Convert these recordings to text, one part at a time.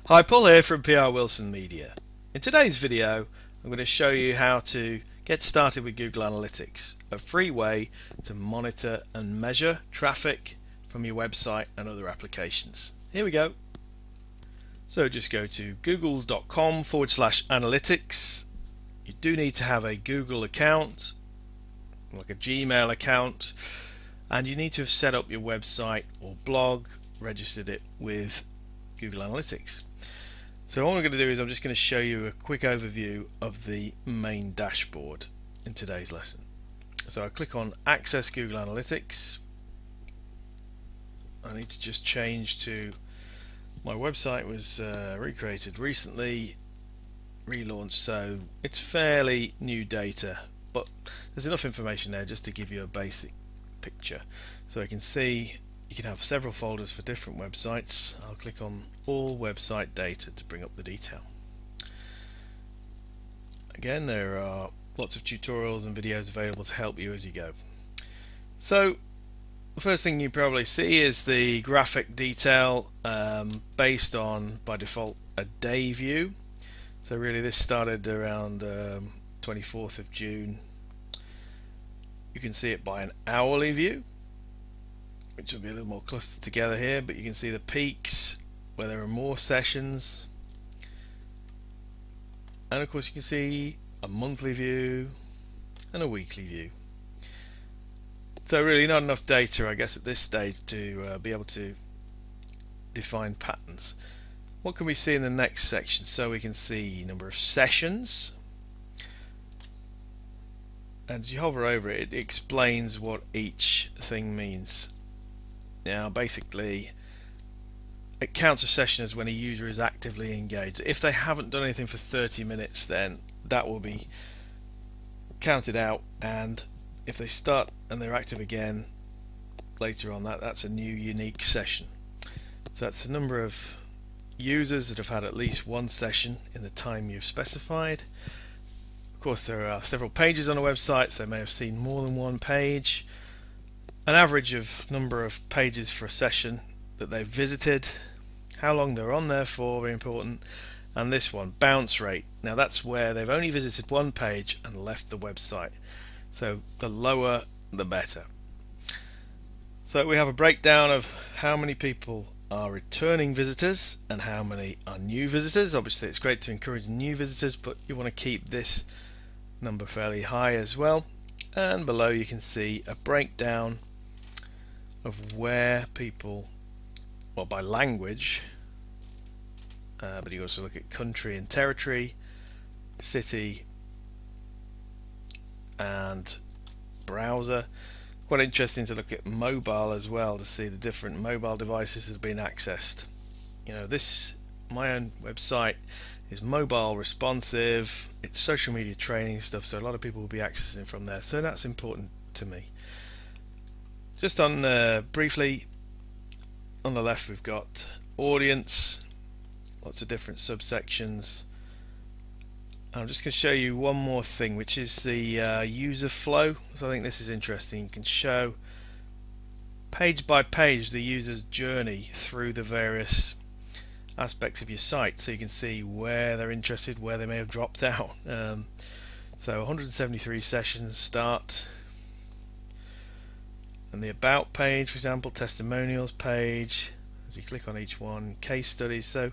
Hi, Paul here from PRwilson Media. In today's video, I'm going to show you how to get started with Google Analytics, a free way to monitor and measure traffic from your website and other applications. Here we go. So just go to google.com/analytics. You do need to have a Google account, like a Gmail account, and you need to have set up your website or blog, registered it with Google Analytics. So what I'm going to do is I'm just going to show you a quick overview of the main dashboard in today's lesson. So I click on Access Google Analytics. I need to just change to my website was recreated recently, relaunched, so it's fairly new data, but there's enough information there just to give you a basic picture. So you can see you can have several folders for different websites. I'll click on all website data to bring up the detail. Again, there are lots of tutorials and videos available to help you as you go. So the first thing you probably see is the graphic detail based on, by default, a day view. So really this started around 24th of June. You can see it by an hourly view, which will be a little more clustered together here, but you can see the peaks where there are more sessions, and of course you can see a monthly view and a weekly view. So really not enough data, I guess, at this stage to be able to define patterns. What can we see in the next section? So we can see number of sessions, and as you hover over it, it explains what each thing means. Now basically it counts a session as when a user is actively engaged. If they haven't done anything for 30 minutes, then that will be counted out, and if they start and they're active again later on, that's a new unique session. So that's the number of users that have had at least one session in the time you've specified. Of course there are several pages on a website, so they may have seen more than one page. An average of number of pages for a session that they've visited, how long they're on there for, very important, and this one, bounce rate. Now that's where they've only visited one page and left the website. So the lower the better. So we have a breakdown of how many people are returning visitors and how many are new visitors. Obviously it's great to encourage new visitors, but you want to keep this number fairly high as well. And below you can see a breakdown of where people, well, by language, but you also look at country and territory, city, and browser. Quite interesting to look at mobile as well, to see the different mobile devices that have been accessed. You know, this, my own website, is mobile responsive, it's social media training stuff, so a lot of people will be accessing from there, so that's important to me. Just on briefly, on the left we've got audience, lots of different subsections. I'm just going to show you one more thing, which is the user flow. So I think this is interesting. You can show page by page the user's journey through the various aspects of your site, so you can see where they're interested, where they may have dropped out. So 173 sessions start, and the about page, for example, testimonials page, as you click on each one, case studies, so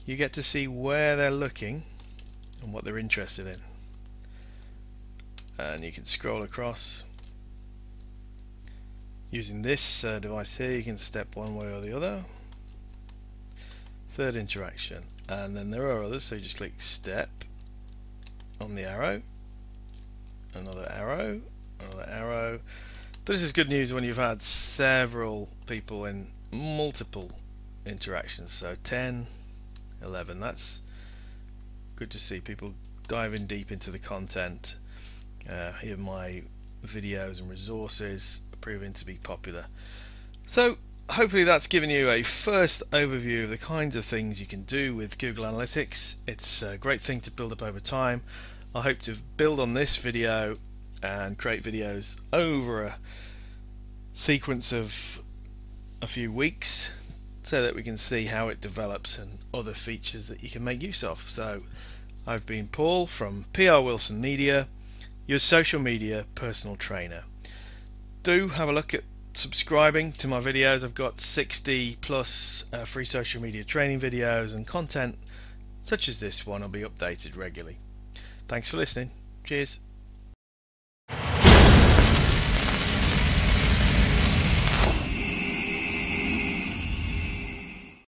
you get to see where they're looking and what they're interested in. And you can scroll across using this device here. You can step one way or the other. Third interaction, and then there are others, so you just click step on the arrow, another arrow, another arrow. This is good news when you've had several people in multiple interactions, so 10, 11, that's good to see people diving deep into the content. Here my videos and resources are proving to be popular. So hopefully that's given you a first overview of the kinds of things you can do with Google Analytics. It's a great thing to build up over time. I hope to build on this video and create videos over a sequence of a few weeks so that we can see how it develops and other features that you can make use of. So I've been Paul from PRwilson Media, your social media personal trainer. Do have a look at subscribing to my videos. I've got 60 plus free social media training videos, and content such as this one will be updated regularly. Thanks for listening. Cheers.